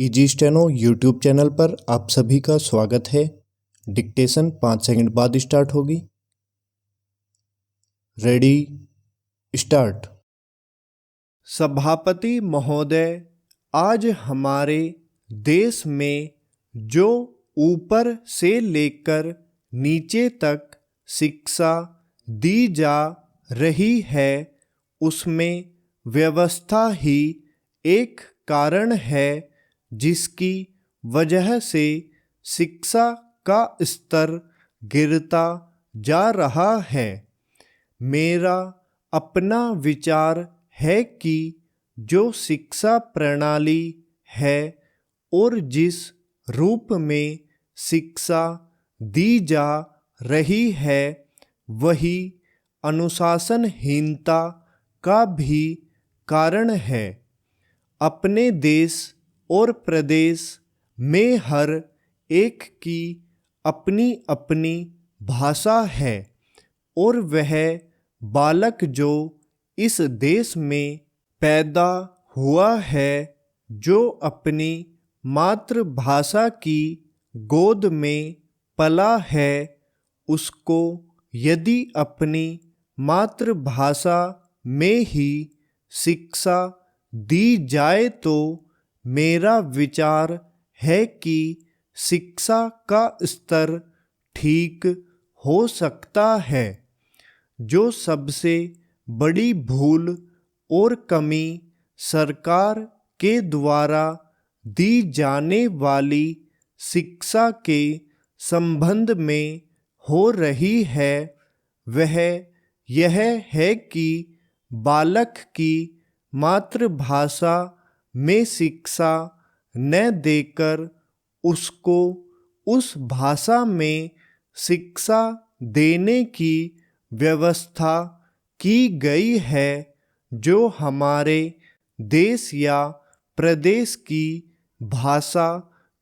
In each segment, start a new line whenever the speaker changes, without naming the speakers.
Easy steno YouTube channel पर आप सभी का स्वागत है। डिक्टेशन 5 सेकंड बाद स्टार्ट होगी। Ready start.
सभापति महोदय, आज हमारे देश में जो ऊपर से लेकर नीचे तक शिक्षा दी जा रही है उसमें व्यवस्था ही एक कारण है जिसकी वजह से शिक्षा का स्तर गिरता जा रहा है। मेरा अपना विचार है कि जो शिक्षा प्रणाली है और जिस रूप में शिक्षा दी जा रही है वही अनुशासनहीनता का भी कारण है। अपने देश और प्रदेश में हर एक की अपनी अपनी भाषा है और वह बालक जो इस देश में पैदा हुआ है, जो अपनी मातृभाषा की गोद में पला है, उसको यदि अपनी मातृभाषा में ही शिक्षा दी जाए तो मेरा विचार है कि शिक्षा का स्तर ठीक हो सकता है। जो सबसे बड़ी भूल और कमी सरकार के द्वारा दी जाने वाली शिक्षा के संबंध में हो रही है वह यह है कि बालक की मातृभाषा में शिक्षा न देकर उसको उस भाषा में शिक्षा देने की व्यवस्था की गई है जो हमारे देश या प्रदेश की भाषा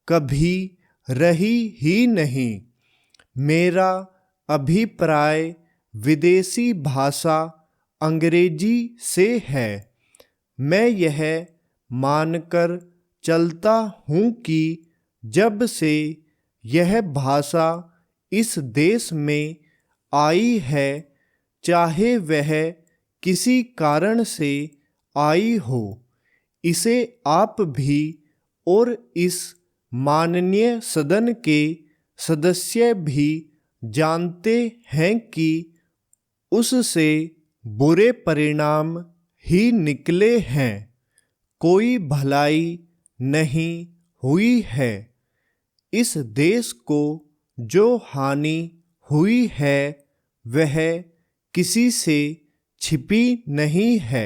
कभी रही ही नहीं। मेरा अभिप्राय विदेशी भाषा अंग्रेजी से है। मैं यह मानकर चलता हूँ कि जब से यह भाषा इस देश में आई है, चाहे वह किसी कारण से आई हो, इसे आप भी और इस माननीय सदन के सदस्य भी जानते हैं कि उससे बुरे परिणाम ही निकले हैं। कोई भलाई नहीं हुई है। इस देश को जो हानि हुई है वह किसी से छिपी नहीं है।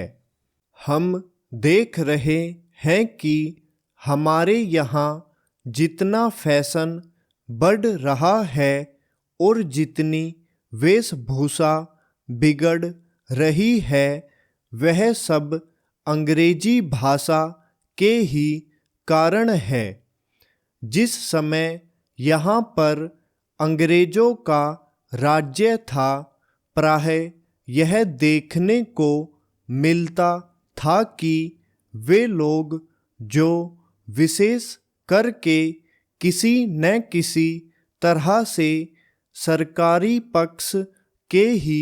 हम देख रहे हैं कि हमारे यहाँ जितना फैशन बढ़ रहा है और जितनी वेशभूषा बिगड़ रही है वह सब अंग्रेजी भाषा के ही कारण है। जिस समय यहाँ पर अंग्रेजों का राज्य था, प्राय यह देखने को मिलता था कि वे लोग जो विशेष करके किसी न किसी तरह से सरकारी पक्ष के ही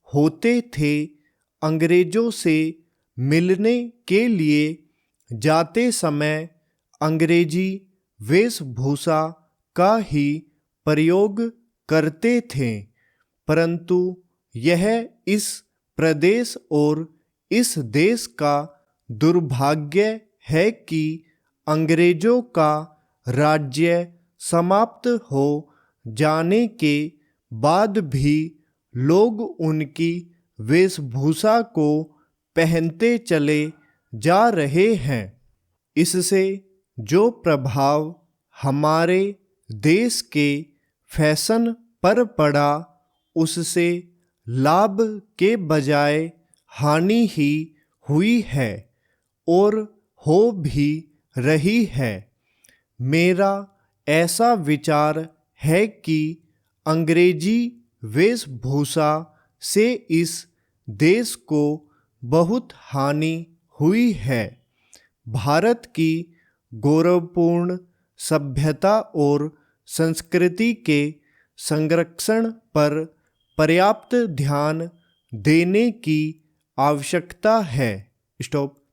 होते थे, अंग्रेजों से मिलने के लिए जाते समय अंग्रेजी वेशभूषा का ही प्रयोग करते थे। परंतु यह इस प्रदेश और इस देश का दुर्भाग्य है कि अंग्रेजों का राज्य समाप्त हो जाने के बाद भी लोग उनकी वेशभूषा को पहनते चले जा रहे हैं। इससे जो प्रभाव हमारे देश के फैशन पर पड़ा उससे लाभ के बजाय हानि ही हुई है और हो भी रही है। मेरा ऐसा विचार है कि अंग्रेजी वेशभूषा से इस देश को बहुत हानि हुई है। भारत की गौरवपूर्ण सभ्यता और संस्कृति के संरक्षण पर पर्याप्त ध्यान देने की आवश्यकता है। स्टॉप।